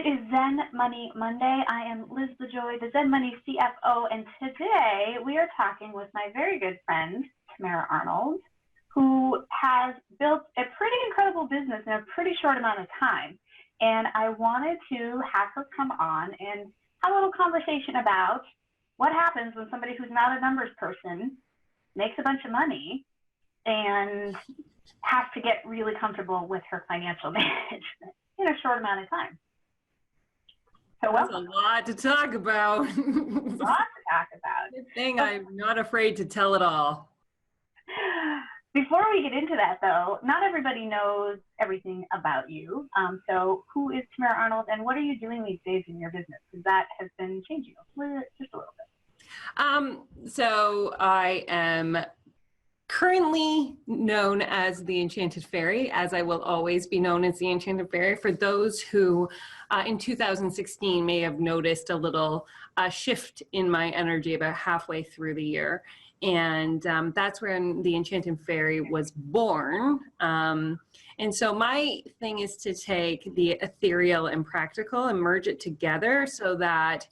It is Zen Money Monday. I am Liz Lajoie, the Zen Money CFO, and today we are talking with my very good friend, Tamara Arnold, who has built a pretty incredible business in a pretty short amount of time. And I wanted to have her come on and have a little conversation about what happens when somebody who's not a numbers person makes a bunch of money and has to get really comfortable with her financial management in a short amount of time. So That's a lot to talk about. Lots to talk about. Good thing I'm not afraid to tell it all. Before we get into that, though, not everybody knows everything about you. So who is Tamara Arnold, and what are you doing these days in your business? Because that has been changing just a little bit. So I am currently known as the Enchanted Fairy, as I will always be known as the Enchanted Fairy. For those who in 2016 may have noticed a little shift in my energy about halfway through the year. And that's when the Enchanted Fairy was born. And so my thing is to take the ethereal and practical and merge it together so that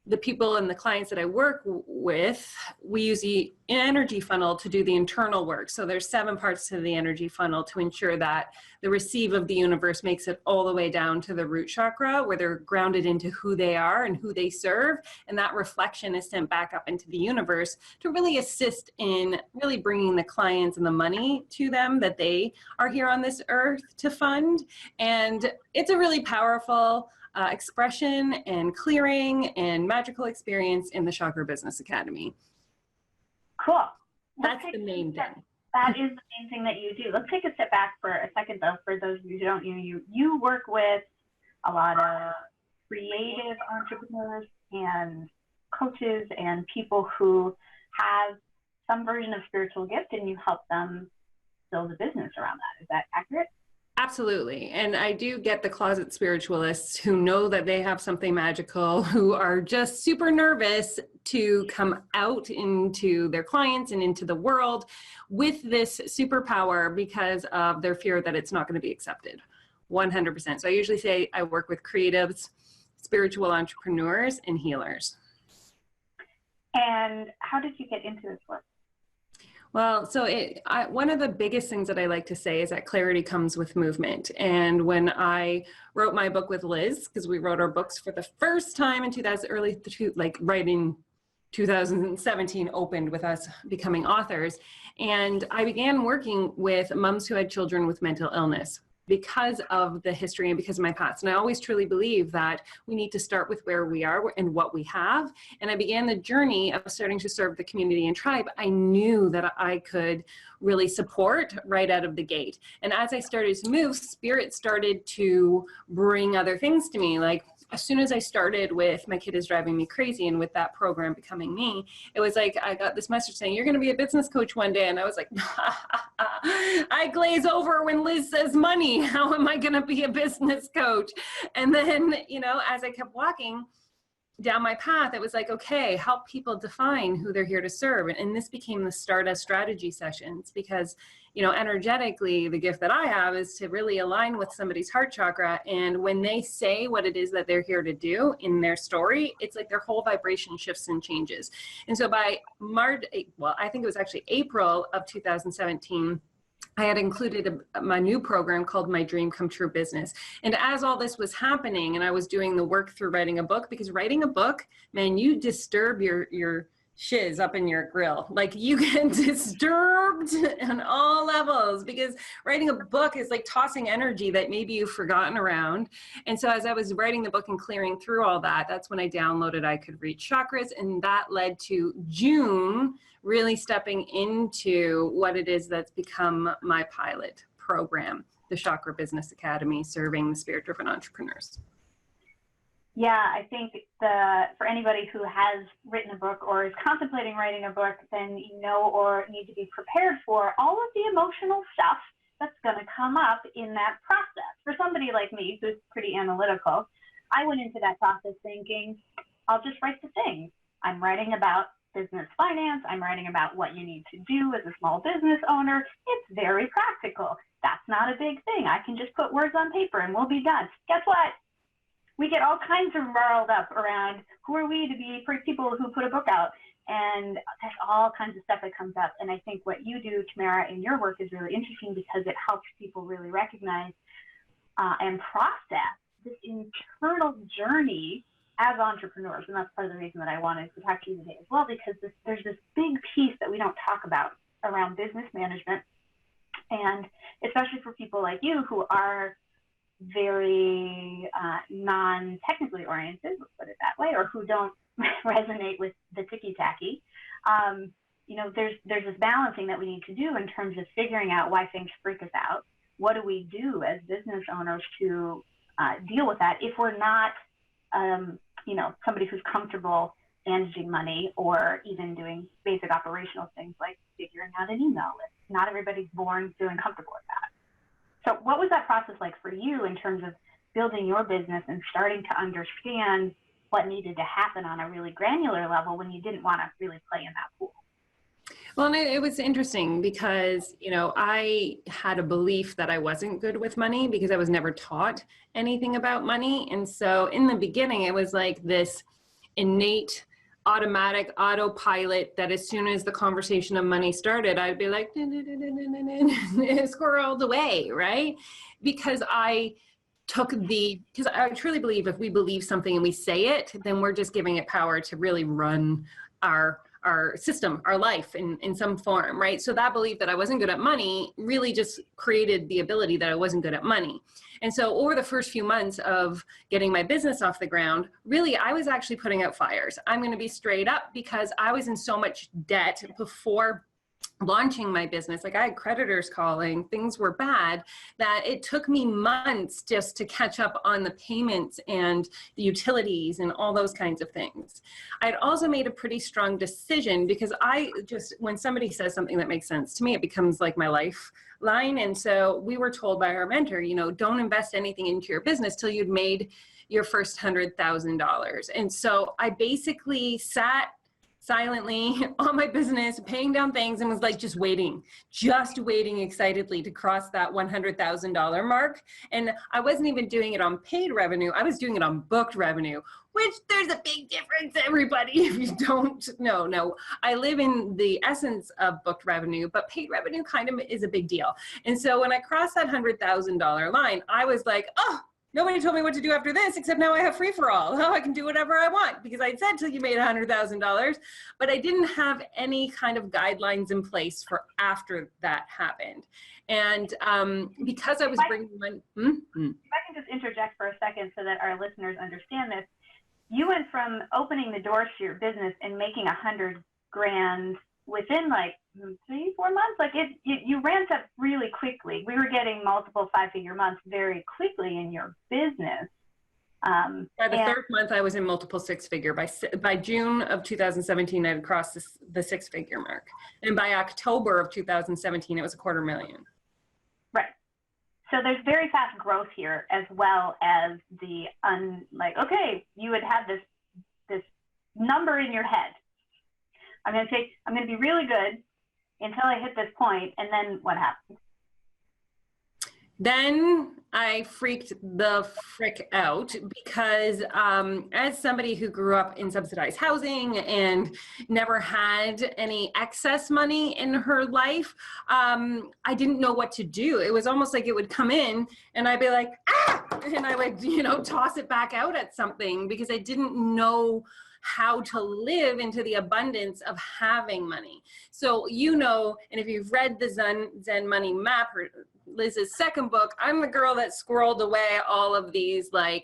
the people and the clients that I work with, we use the energy funnel to do the internal work. So there's 7 parts to the energy funnel to ensure that the receive of the universe makes it all the way down to the root chakra, where they're grounded into who they are and who they serve. And that reflection is sent back up into the universe to really assist in really bringing the clients and the money to them that they are here on this earth to fund. And it's a really powerful expression and clearing and magical experience in the Chakra Business Academy. Cool. That's the main thing. That is the main thing that you do. Let's take a step back for a second, though. For those of you who don't know, you work with a lot of creative entrepreneurs and coaches and people who have some version of spiritual gift, and you help them build a business around that. Is that accurate? Absolutely. And I do get the closet spiritualists who know that they have something magical, who are just super nervous to come out into their clients and into the world with this superpower because of their fear that it's not going to be accepted. 100%. So I usually say I work with creatives, spiritual entrepreneurs, and healers. And how did you get into this work? Well, so one of the biggest things that I like to say is that clarity comes with movement. And when I wrote my book with Liz, because we wrote our books for the first time in right in 2017 opened with us becoming authors. And I began working with moms who had children with mental illness because of the history and because of my past. And I always truly believe that we need to start with where we are and what we have. And I began the journey of starting to serve the community and tribe. I knew that I could really support right out of the gate. And as I started to move, spirit started to bring other things to me. Like as soon as I started with My Kid Is Driving Me Crazy and with that program Becoming Me, it was like I got this message saying, you're going to be a business coach one day. And I was like, I glaze over when Liz says money. How am I going to be a business coach? And then, as I kept walking down my path, it was like, okay, help people define who they're here to serve. And this became the Stardust strategy sessions because, energetically, the gift that I have is to really align with somebody's heart chakra. And when they say what it is that they're here to do in their story, it's like their whole vibration shifts and changes. And so by I think it was actually April of 2017, I had included my new program called My Dream Come True Business. And as all this was happening and I was doing the work through writing a book, because writing a book, man, you disturb your shiz up in your grill. Like you get disturbed on all levels because writing a book is like tossing energy that maybe you've forgotten around. And so as I was writing the book and clearing through all that, that's when I downloaded I Could Read Chakras. And that led to June really stepping into what it is that's become my pilot program, the Chakra Business Academy, serving the spirit-driven entrepreneurs. Yeah, I think for anybody who has written a book or is contemplating writing a book, then or need to be prepared for all of the emotional stuff that's going to come up in that process. For somebody like me who's pretty analytical, I went into that process thinking, I'll just write the things. I'm writing about business finance. I'm writing about what you need to do as a small business owner. It's very practical. That's not a big thing. I can just put words on paper and we'll be done. Guess what? we get all kinds of riled up around who are we to be people who put a book out. And there's all kinds of stuff that comes up. And I think what you do, Tamara, in your work is really interesting because it helps people really recognize and process this internal journey as entrepreneurs. And that's part of the reason that I wanted to talk to you today as well, because there's this big piece that we don't talk about around business management. And especially for people like you who are very non-technically oriented, let's put it that way, or who don't resonate with the ticky-tacky, you know, there's this balancing that we need to do in terms of figuring out why things freak us out. What do we do as business owners to deal with that if we're not, you know, somebody who's comfortable managing money or even doing basic operational things like figuring out an email list? Not everybody's born feeling comfortable with that. So what was that process like for you in terms of building your business and starting to understand what needed to happen on a really granular level when you didn't want to really play in that pool? Well, and it was interesting because, you know, I had a belief that I wasn't good with money because I was never taught anything about money. And so in the beginning, it was like this innate automatic autopilot that as soon as the conversation of money started, I'd be like, squirreled away, right? Because I truly believe if we believe something and we say it, then we're just giving it power to really run our system, our life in some form, right? So that belief that I wasn't good at money really just created the ability that I wasn't good at money. And so over the first few months of getting my business off the ground, really, I was actually putting out fires. I'm going to be straight up because I was in so much debt before launching my business. Like I had creditors calling, things were bad, that it took me months just to catch up on the payments and the utilities and all those kinds of things. I'd also made a pretty strong decision because when somebody says something that makes sense to me, it becomes like my lifeline. And so we were told by our mentor, you know, don't invest anything into your business till you'd made your first $100,000. And so I basically sat silently on my business, paying down things, and was like just waiting excitedly to cross that $100,000 mark. And I wasn't even doing it on paid revenue. I was doing it on booked revenue, which there's a big difference, everybody, if you don't know. No, I live in the essence of booked revenue, but paid revenue kind of is a big deal. And so when I crossed that $100,000 line, I was like, oh, nobody told me what to do after this, except now I have free for all. Now I can do whatever I want because I said till you made $100,000, but I didn't have any kind of guidelines in place for after that happened. And because I was bringing money. If I can just interject for a second so that our listeners understand this, you went from opening the doors to your business and making $100,000 within like 3-4 months. Like you ramped up really quickly. We were getting multiple 5-figure months very quickly in your business. By the third month, I was in multiple 6-figure. By June of 2017, I had crossed the 6-figure mark. And by October of 2017, it was $250,000. Right. So there's very fast growth here, as well as the okay, you had this number in your head. I'm going to say, I'm going to be really good until I hit this point, and then what happens? Then I freaked the frick out because as somebody who grew up in subsidized housing and never had any excess money in her life, I didn't know what to do. It was almost like it would come in and I'd be like, ah! And I would, toss it back out at something because I didn't know how to live into the abundance of having money. So, and if you've read the Zen Money Map, or Liz's second book, I'm the girl that squirreled away all of these, I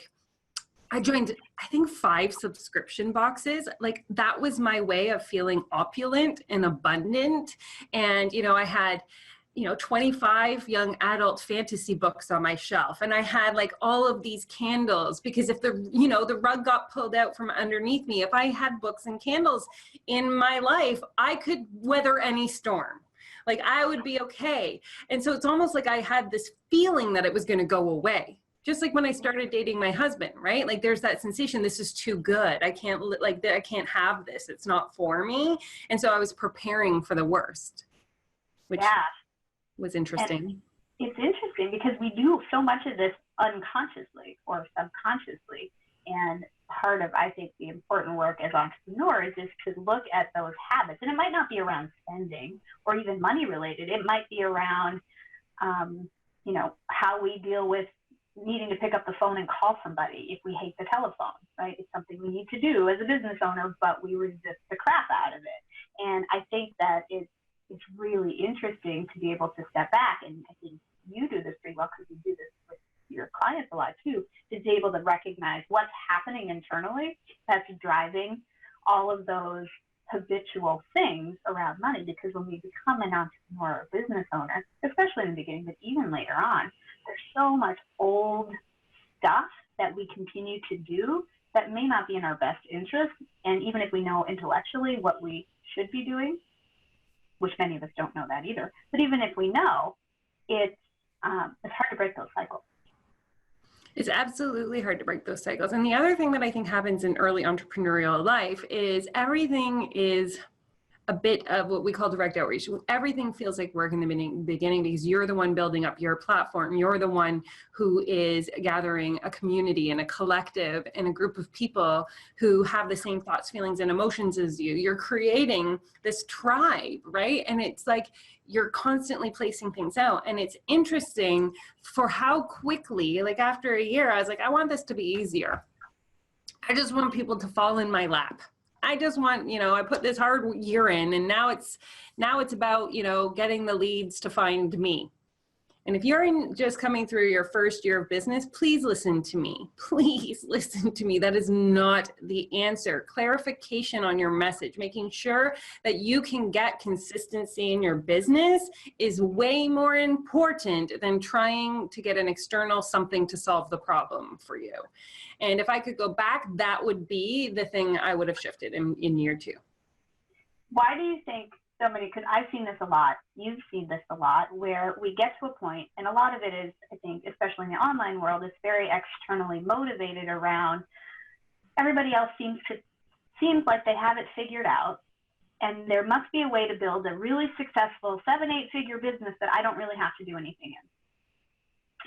joined, I think 5 subscription boxes. Like that was my way of feeling opulent and abundant. And, I had 25 young adult fantasy books on my shelf. And I had all of these candles because if the rug got pulled out from underneath me, if I had books and candles in my life, I could weather any storm. I would be okay. And so it's almost like I had this feeling that it was going to go away. Just like when I started dating my husband, right? There's that sensation, this is too good. I can't have this. It's not for me. And so I was preparing for the worst, which was interesting. And it's interesting because we do so much of this unconsciously or subconsciously. And part of, I think, the important work as entrepreneurs is to look at those habits. And it might not be around spending or even money related. It might be around, how we deal with needing to pick up the phone and call somebody if we hate the telephone, right? It's something we need to do as a business owner, but we resist the crap out of it. And I think that it's really interesting to be able to step back, and I think you do this pretty well because you do this with your clients a lot too, to be able to recognize what's happening internally that's driving all of those habitual things around money. Because when we become an entrepreneur or business owner, especially in the beginning, but even later on, there's so much old stuff that we continue to do that may not be in our best interest. And even if we know intellectually what we should be doing, which many of us don't know that either, but even if we know, it's hard to break those cycles. It's absolutely hard to break those cycles. And the other thing that I think happens in early entrepreneurial life is everything is a bit of what we call direct outreach. Everything feels like work in the beginning because you're the one building up your platform. You're the one who is gathering a community and a collective and a group of people who have the same thoughts, feelings, and emotions as you. You're creating this tribe, right? And it's like you're constantly placing things out. And it's interesting for how quickly, like after a year, I was like, I want this to be easier. I just want people to fall in my lap. I just want, I put this hard year in, and now it's about, getting the leads to find me. And if you're just coming through your first year of business, please listen to me. Please listen to me. That is not the answer. Clarification on your message, making sure that you can get consistency in your business is way more important than trying to get an external something to solve the problem for you. And if I could go back, that would be the thing I would have shifted in year 2. Why do you think so many, because I've seen this a lot, you've seen this a lot, where we get to a point, and a lot of it is, I think, especially in the online world, it's very externally motivated around everybody else seems like they have it figured out, and there must be a way to build a really successful 7-8 figure business that I don't really have to do anything in.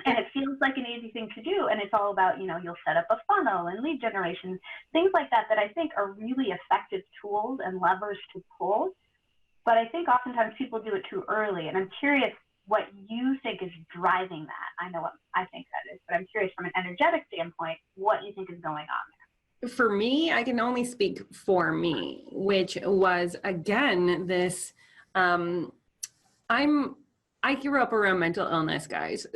And it feels like an easy thing to do, and it's all about, you'll set up a funnel and lead generation, things like that I think are really effective tools and levers to pull. But I think oftentimes people do it too early, and I'm curious what you think is driving that. I know what I think that is, but I'm curious from an energetic standpoint, what you think is going on there. For me, I can only speak for me, which was, again, this, I grew up around mental illness, guys.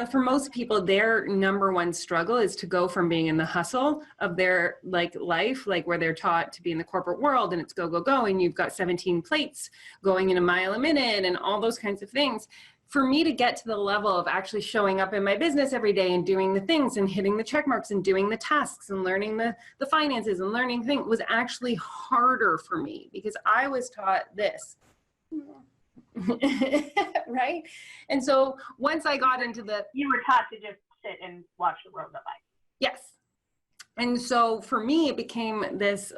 For most people, their number one struggle is to go from being in the hustle of their life, where they're taught to be in the corporate world and it's go, go, go. And you've got 17 plates going in a mile a minute and all those kinds of things. For me to get to the level of actually showing up in my business every day and doing the things and hitting the check marks and doing the tasks and learning the finances and learning things was actually harder for me because I was taught this. Right? And so once I got into you were taught to just sit and watch the world go by. Yes. And so for me, it became this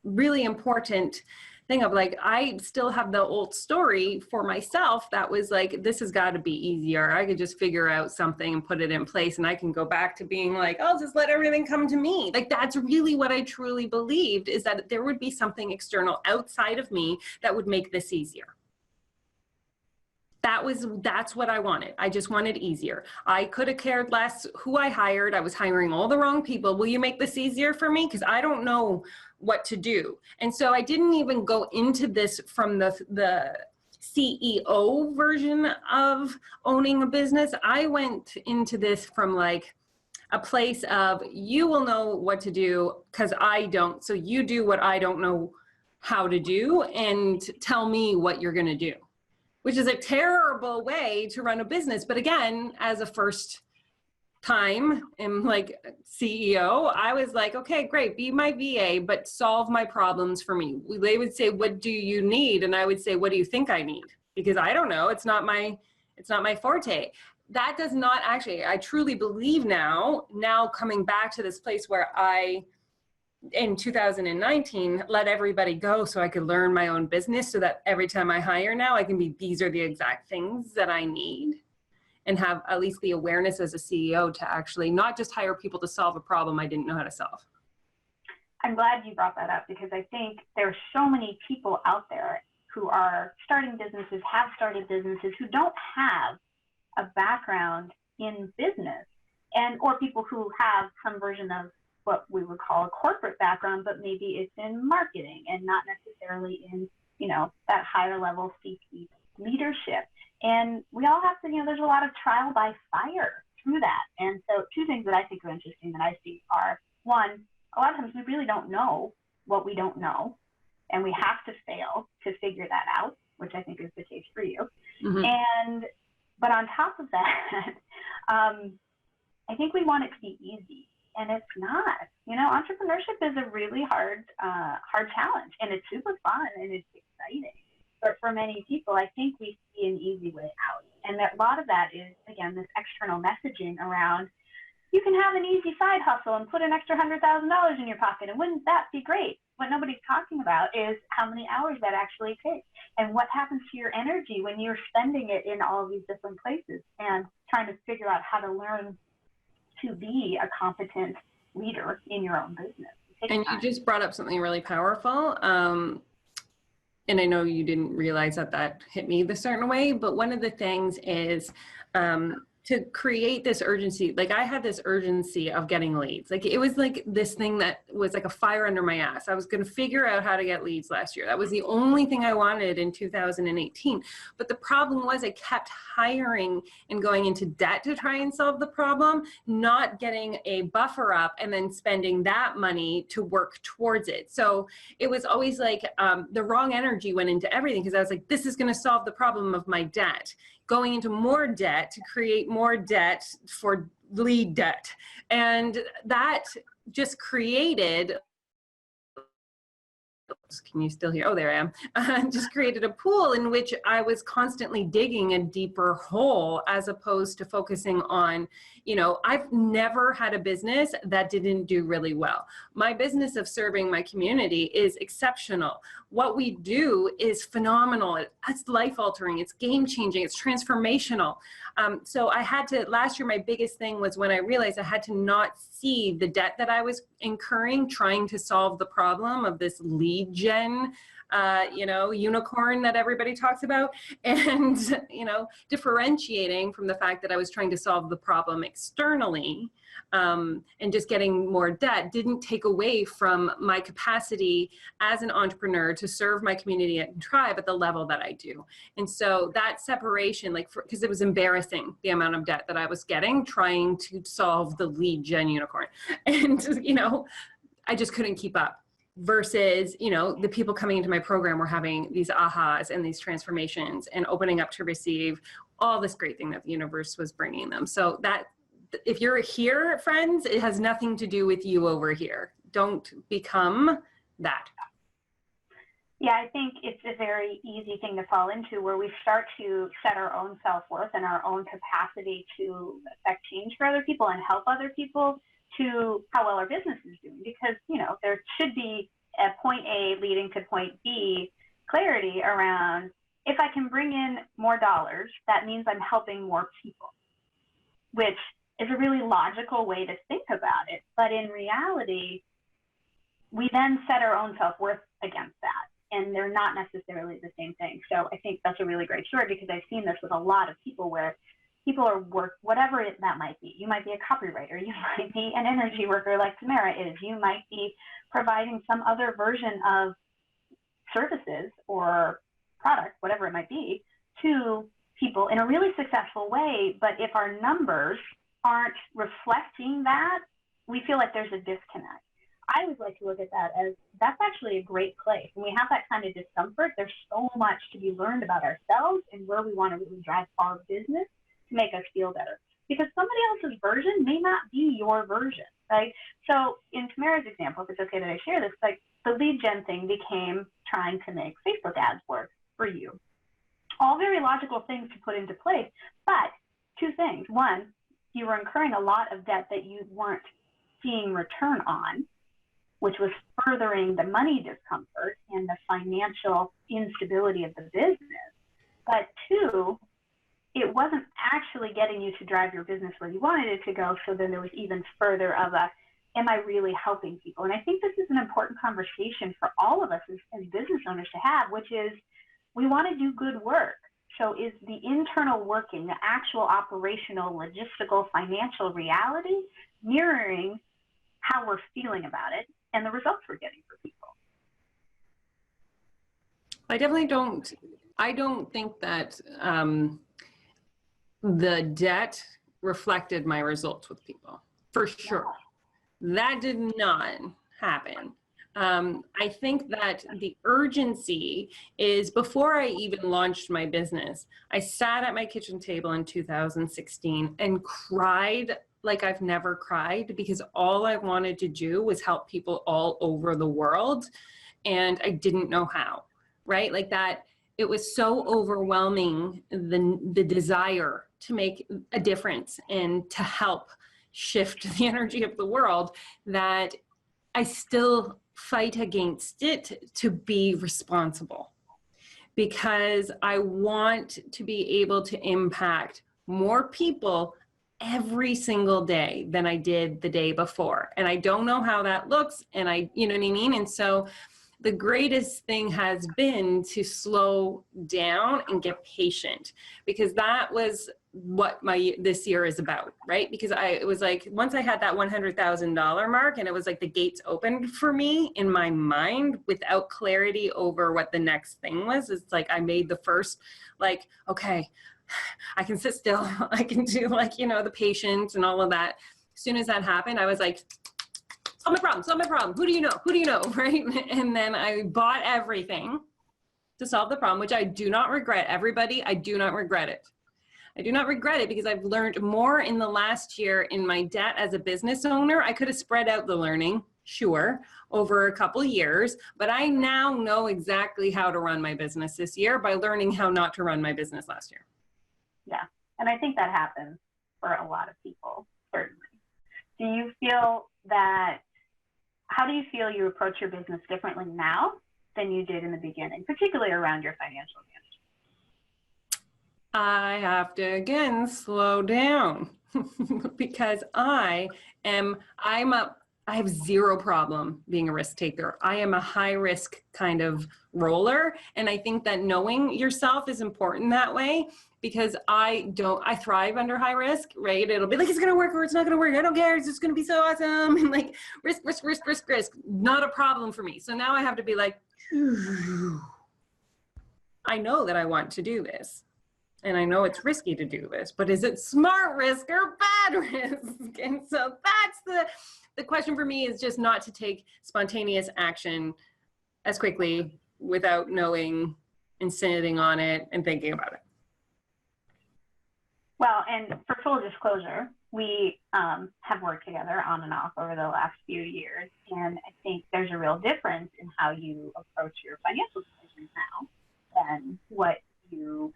really important thing of I still have the old story for myself that was this has got to be easier. I could just figure out something and put it in place, and I can go back to being I'll just let everything come to me. That's really what I truly believed, is that there would be something external outside of me that would make this easier. That's what I wanted. I just wanted easier. I could have cared less who I hired. I was hiring all the wrong people. Will you make this easier for me? Because I don't know what to do. And so I didn't even go into this from the CEO version of owning a business. I went into this from a place of, you will know what to do because I don't. So you do what I don't know how to do and tell me what you're going to do. Which is a terrible way to run a business. But again, as a first time in CEO, I was okay, great, be my VA, but solve my problems for me. They would say, what do you need? And I would say, what do you think I need? Because I don't know, it's not my forte. That does not actually, I truly believe now coming back to this place where I, in 2019, let everybody go so I could learn my own business, so that every time I hire now, I can be, these are the exact things that I need, and have at least the awareness as a CEO to actually not just hire people to solve a problem I didn't know how to solve. I'm glad you brought that up, because I think there are so many people out there who are starting businesses, have started businesses, who don't have a background in business, and or people who have some version of what we would call a corporate background, but maybe it's in marketing and not necessarily in, that higher level C-suite leadership. And we all have to, there's a lot of trial by fire through that. And so two things that I think are interesting that I see are, one, a lot of times we really don't know what we don't know, and we have to fail to figure that out, which I think is the case for you. Mm-hmm. But on top of that, I think we want it to be easy, and it's not. Entrepreneurship is a really hard challenge, and it's super fun and it's exciting. But for many people, I think we see an easy way out, and a lot of that is, again, this external messaging around, you can have an easy side hustle and put an extra $100,000 in your pocket, and wouldn't that be great? What nobody's talking about is how many hours that actually takes, and what happens to your energy when you're spending it in all of these different places and trying to figure out how to learn to be a competent leader in your own business. And you just brought up something really powerful. And I know you didn't realize that hit me the certain way, but one of the things is to create this urgency. Like, I had this urgency of getting leads. Like, it was like this thing that was like a fire under my ass. I was going to figure out how to get leads last year. That was the only thing I wanted in 2018. But the problem was I kept hiring and going into debt to try and solve the problem, not getting a buffer up and then spending that money to work towards it. So it was always like the wrong energy went into everything, because I was like, this is going to solve the problem of my debt. Going into more debt to create more debt for lead debt. And that just created, can you still hear? Oh, there I am. Just created a pool in which I was constantly digging a deeper hole, as opposed to focusing on, I've never had a business that didn't do really well. My business of serving my community is exceptional. What we do is phenomenal. It's life altering. It's game changing. It's transformational. So I had to, last year, my biggest thing was when I realized I had to not see the debt that I was incurring trying to solve the problem of this lead gen, unicorn that everybody talks about, and, differentiating from the fact that I was trying to solve the problem externally, and just getting more debt didn't take away from my capacity as an entrepreneur to serve my community and tribe at the level that I do. And so that separation, because it was embarrassing, the amount of debt that I was getting trying to solve the lead gen unicorn. And, I just couldn't keep up. Versus, the people coming into my program were having these ahas and these transformations and opening up to receive all this great thing that the universe was bringing them. So that, if you're here, friends, it has nothing to do with you over here. Don't become that. Yeah, I think it's a very easy thing to fall into, where we start to set our own self-worth and our own capacity to affect change for other people and help other people to how well our business is doing. Because, there should be a point A leading to point B clarity around, if I can bring in more dollars, that means I'm helping more people, which is a really logical way to think about it. But in reality, we then set our own self-worth against that, and they're not necessarily the same thing. So I think that's a really great story, because I've seen this with a lot of people, where people are whatever that might be. You might be a copywriter. You might be an energy worker like Tamara is. You might be providing some other version of services or product, whatever it might be, to people in a really successful way. But if our numbers aren't reflecting that, we feel like there's a disconnect. I always like to look at that as, that's actually a great place. When we have that kind of discomfort, there's so much to be learned about ourselves and where we want to really drive our business to make us feel better. Because somebody else's version may not be your version, right? So in Tamara's example, if it's okay that I share this, like the lead gen thing became trying to make Facebook ads work for you. All very logical things to put into place, but two things. One, you were incurring a lot of debt that you weren't seeing return on, which was furthering the money discomfort and the financial instability of the business. But two, it wasn't actually getting you to drive your business where you wanted it to go. So then there was even further of a, am I really helping people? And I think this is an important conversation for all of us as business owners to have, which is we want to do good work. So is the internal working, the actual operational, logistical, financial reality mirroring how we're feeling about it and the results we're getting for people? I don't think that the debt reflected my results with people, for sure. That did not happen. I think that the urgency is before I even launched my business, I sat at my kitchen table in 2016 and cried like I've never cried, because all I wanted to do was help people all over the world. And I didn't know how, right? Like that, it was so overwhelming, the desire to make a difference and to help shift the energy of the world, that I still fight against it to be responsible, because I want to be able to impact more people every single day than I did the day before. And I don't know how that looks. And you know what I mean? And so the greatest thing has been to slow down and get patient, because that was what this year is about, right? Because it was like, once I had that $100,000 mark and it was like the gates opened for me in my mind without clarity over what the next thing was. It's like, I made the first, like, okay, I can sit still. I can do the patience and all of that. As soon as that happened, I was like, solve my problem. Who do you know, right? And then I bought everything to solve the problem, which I do not regret. Everybody, I do not regret it. I do not regret it, because I've learned more in the last year in my debt as a business owner. I could have spread out the learning, sure, over a couple of years, but I now know exactly how to run my business this year by learning how not to run my business last year. Yeah, and I think that happens for a lot of people, certainly. Do you feel that, how do you feel you approach your business differently now than you did in the beginning, particularly around your financial management? I have to, again, slow down because I have zero problem being a risk taker. I am a high risk kind of roller. And I think that knowing yourself is important that way, because I thrive under high risk, right? It'll be like, it's going to work or it's not going to work. I don't care. It's just going to be so awesome. And like risk, not a problem for me. So now I have to be like, I know that I want to do this. And I know it's risky to do this, but is it smart risk or bad risk? And so that's the question for me, is just not to take spontaneous action as quickly without knowing and sitting on it and thinking about it. Well, and for full disclosure, we have worked together on and off over the last few years. And I think there's a real difference in how you approach your financial decisions now than what you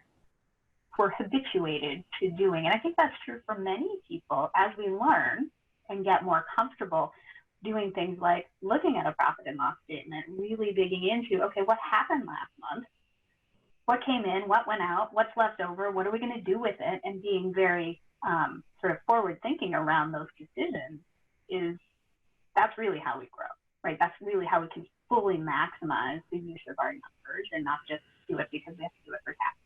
were habituated to doing. And I think that's true for many people as we learn and get more comfortable doing things like looking at a profit and loss statement, really digging into, okay, what happened last month? What came in, what went out, what's left over, what are we going to do with it? And being very sort of forward thinking around those decisions that's really how we grow, right? That's really how we can fully maximize the use of our numbers and not just do it because we have to do it for tax.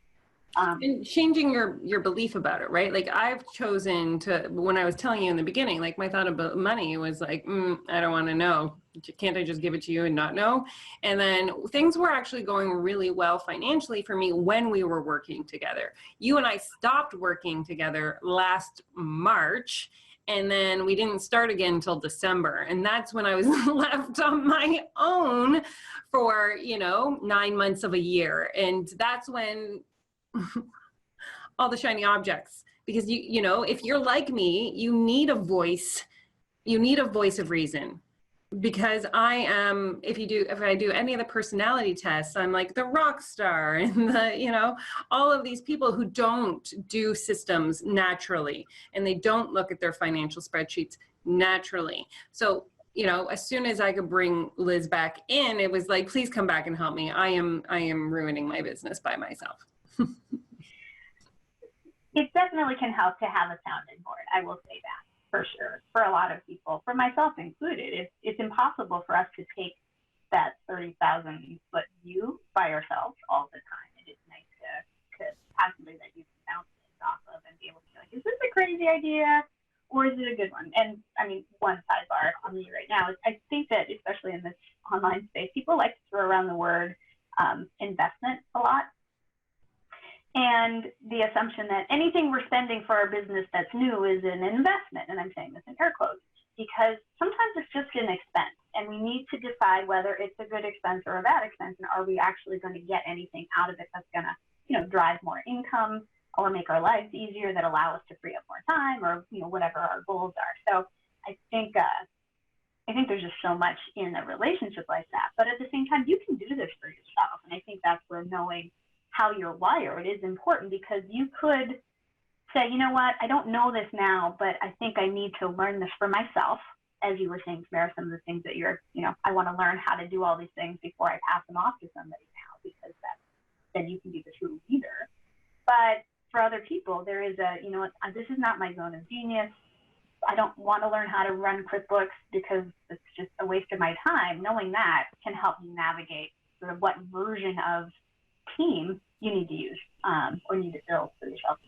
And changing your belief about it, right? Like I've chosen to, when I was telling you in the beginning, like my thought about money was like, I don't want to know. Can't I just give it to you and not know? And then things were actually going really well financially for me when we were working together. You and I stopped working together last March, and then we didn't start again until December. And that's when I was left on my own for, 9 months of a year. And that's when all the shiny objects, because if you're like me, you need a voice of reason, because I am, if I do any of the personality tests, I'm like the rock star and all of these people who don't do systems naturally, and they don't look at their financial spreadsheets naturally. So as soon as I could bring Liz back in, it was like, please come back and help me. I am ruining my business by myself. it definitely can help to have a sounding board. I will say that for sure. For a lot of people, for myself included, it's impossible for us to take that 30,000-foot view by ourselves all the time. It is nice to have somebody that you can bounce things off of and be able to be like, is this a crazy idea or is it a good one? And I mean, one sidebar on me right now is I think that especially in this online space, people like to throw around the word investment a lot. And the assumption that anything we're spending for our business that's new is an investment. And I'm saying this in air quotes because sometimes it's just an expense. And we need to decide whether it's a good expense or a bad expense. And are we actually going to get anything out of it that's going to, drive more income or make our lives easier that allow us to free up more time or, whatever our goals are. So I think there's just so much in a relationship like that. But at the same time, you can do this for yourself. And I think that's where knowing how you're wired is important, because you could say, you know what, I don't know this now, but I think I need to learn this for myself. As you were saying, Tamara, some of the things that I want to learn how to do all these things before I pass them off to somebody now, because then you can be the true leader. But for other people, there is this is not my zone of genius. I don't want to learn how to run QuickBooks because it's just a waste of my time. Knowing that can help you navigate sort of what version of team you need to use or need to build for yourself.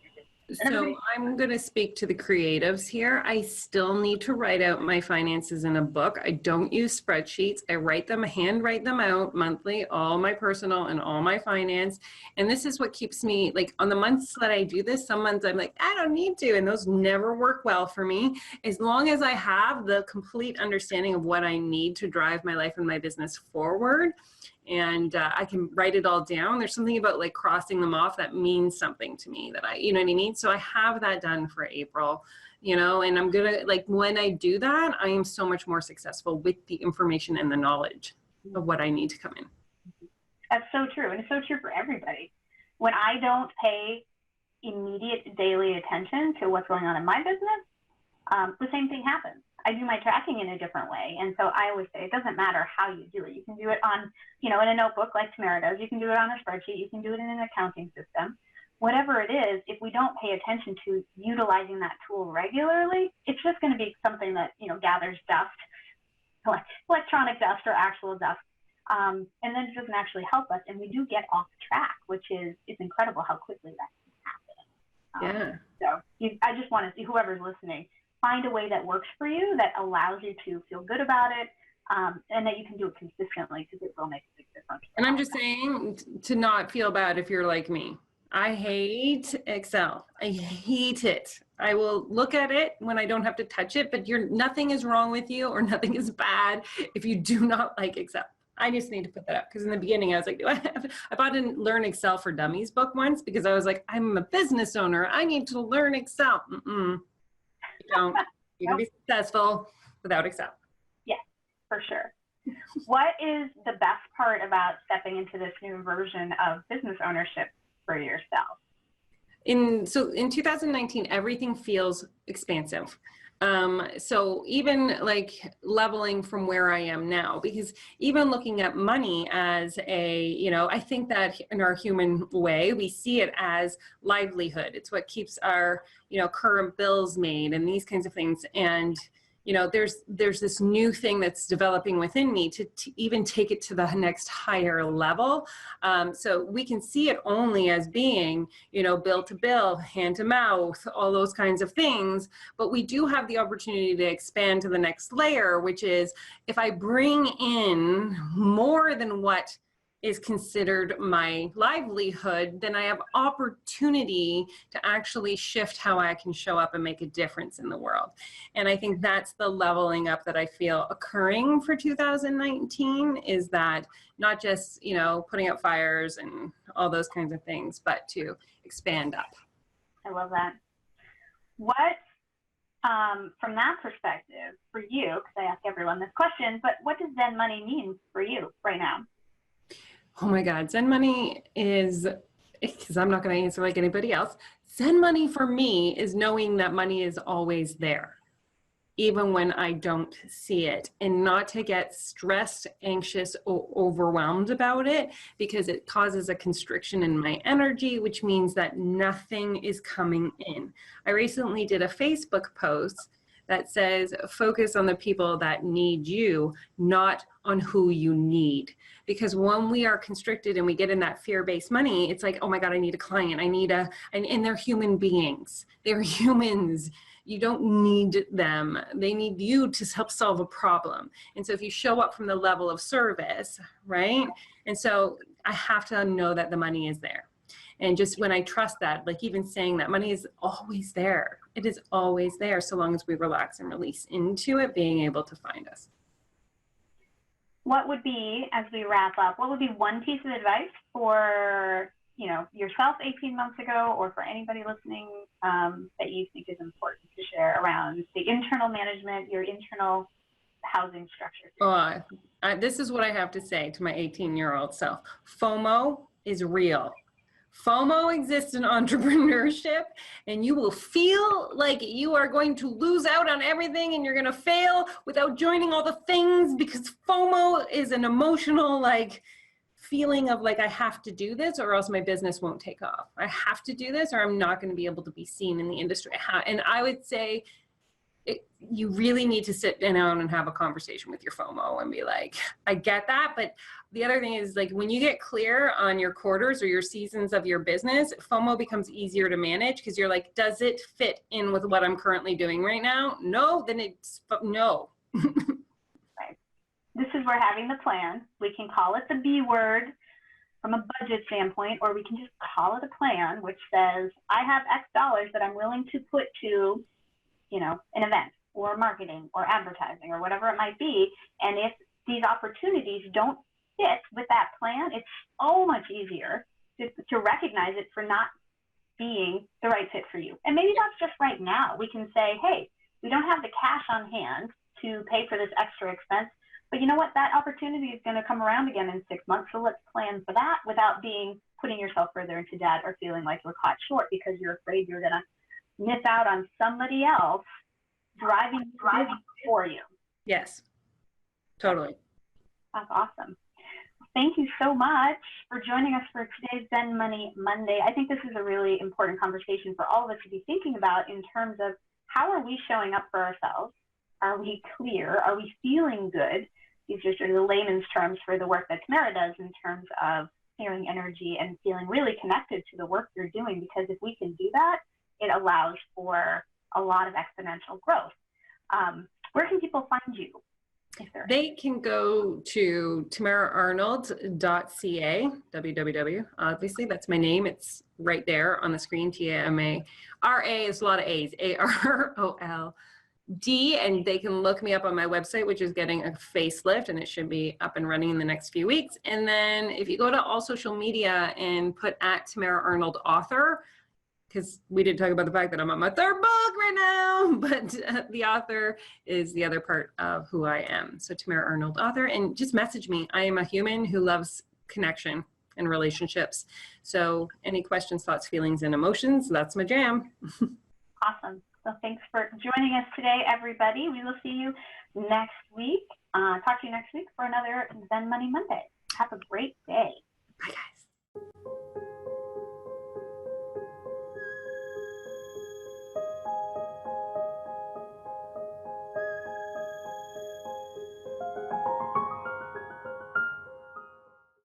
So I'm going to speak to the creatives here. I still need to write out my finances in a book. I don't use spreadsheets. I handwrite them out monthly, all my personal and all my finance. And this is what keeps me, like, on the months that I do this, some months I'm like, I don't need to. And those never work well for me. As long as I have the complete understanding of what I need to drive my life and my business forward, and I can write it all down. There's something about like crossing them off that means something to me that you know what I mean? So I have that done for April, and I'm gonna, like, when I do that, I am so much more successful with the information and the knowledge of what I need to come in. That's so true. And it's so true for everybody. When I don't pay immediate daily attention to what's going on in my business, the same thing happens. I do my tracking in a different way. And so I always say it doesn't matter how you do it. You can do it on, in a notebook like Tamara does. You can do it on a spreadsheet. You can do it in an accounting system. Whatever it is, if we don't pay attention to utilizing that tool regularly, it's just going to be something that, gathers dust, like electronic dust or actual dust. And then it doesn't actually help us. And we do get off track, which is, it's incredible how quickly that can happen. So I just want to see whoever's listening, find a way that works for you, that allows you to feel good about it, and that you can do it consistently, because it will make a big difference. And I'm just saying to not feel bad if you're like me. I hate Excel. I hate it. I will look at it when I don't have to touch it, but nothing is wrong with you or nothing is bad if you do not like Excel. I just need to put that up, because in the beginning I was like, I bought a Learn Excel for Dummies book once because I was like, I'm a business owner. I need to learn Excel. You don't. You can be successful without Excel. Yes, for sure. What is the best part about stepping into this new version of business ownership for yourself? In 2019, everything feels expansive. So even like leveling from where I am now, because even looking at money as I think that in our human way, we see it as livelihood. It's what keeps our, current bills made and these kinds of things. And, there's this new thing that's developing within me to even take it to the next higher level. So we can see it only as being, bill to bill, hand to mouth, all those kinds of things. But we do have the opportunity to expand to the next layer, which is if I bring in more than what is considered my livelihood, then I have opportunity to actually shift how I can show up and make a difference in the world. And I think that's the leveling up that I feel occurring for 2019, is that not just, putting out fires and all those kinds of things, but to expand up. I love that. What, from that perspective for you, because I ask everyone this question, but what does Zen Money mean for you right now? Oh my God, Zen Money is, because I'm not going to answer like anybody else, Zen Money for me is knowing that money is always there. even when I don't see it, and not to get stressed, anxious, or overwhelmed about it, because it causes a constriction in my energy, which means that nothing is coming in. I recently did a Facebook post that says, focus on the people that need you, not on who you need. Because when we are constricted and we get in that fear-based money, it's like, oh my God, I need a client. And they're human beings. They're humans. You don't need them. They need you to help solve a problem. And so if you show up from the level of service, right? And so I have to know that the money is there. And just when I trust that, like even saying that money is always there. It is always there, so long as we relax and release into it, being able to find us. What would be, as we wrap up, what would be one piece of advice for, you know, yourself 18 months ago, or for anybody listening that you think is important to share around the internal management, your internal housing structure? This is what I have to say to my 18-year-old self. FOMO is real. FOMO exists in entrepreneurship, and you will feel like you are going to lose out on everything and you're going to fail without joining all the things, because FOMO is an emotional feeling of I have to do this or else my business won't take off. I have to do this or I'm not going to be able to be seen in the industry. And I would say you really need to sit down and have a conversation with your FOMO and be like, I get that. But the other thing is, when you get clear on your quarters or your seasons of your business, FOMO becomes easier to manage, because you're like, does it fit in with what I'm currently doing right now? No, then it's no. Right. This is where having the plan, we can call it the B word from a budget standpoint, or we can just call it a plan, which says, I have X dollars that I'm willing to put to, you know, an event or marketing or advertising or whatever it might be. And if these opportunities don't fit with that plan, it's so much easier to recognize it for not being the right fit for you. And maybe that's just right now. We can say, hey, we don't have the cash on hand to pay for this extra expense, but you know what? That opportunity is going to come around again in 6 months. So let's plan for that without putting yourself further into debt or feeling like you're caught short because you're afraid you're going to miss out on somebody else driving for you. Yes, totally. That's awesome. Thank you so much for joining us for today's Zen Money Monday. I think this is a really important conversation for all of us to be thinking about in terms of how are we showing up for ourselves? Are we clear? Are we feeling good? These are sort of the layman's terms for the work that Tamara does in terms of clearing energy and feeling really connected to the work you're doing, because if we can do that, it allows for a lot of exponential growth. Where can people find you? They can go to tamaraarnold.ca, www. Obviously, that's my name. It's right there on the screen, Tamara. Is a lot of A's, AROLD. And they can look me up on my website, which is getting a facelift, and it should be up and running in the next few weeks. And then if you go to all social media and put @TamaraArnold author, because we did talk about the fact that I'm on my 3rd book right now, but the author is the other part of who I am. So Tamara Arnold, author, and just message me. I am a human who loves connection and relationships. So any questions, thoughts, feelings, and emotions, that's my jam. Awesome. So thanks for joining us today, everybody. We will see you next week. Talk to you next week for another Zen Money Monday. Have a great day.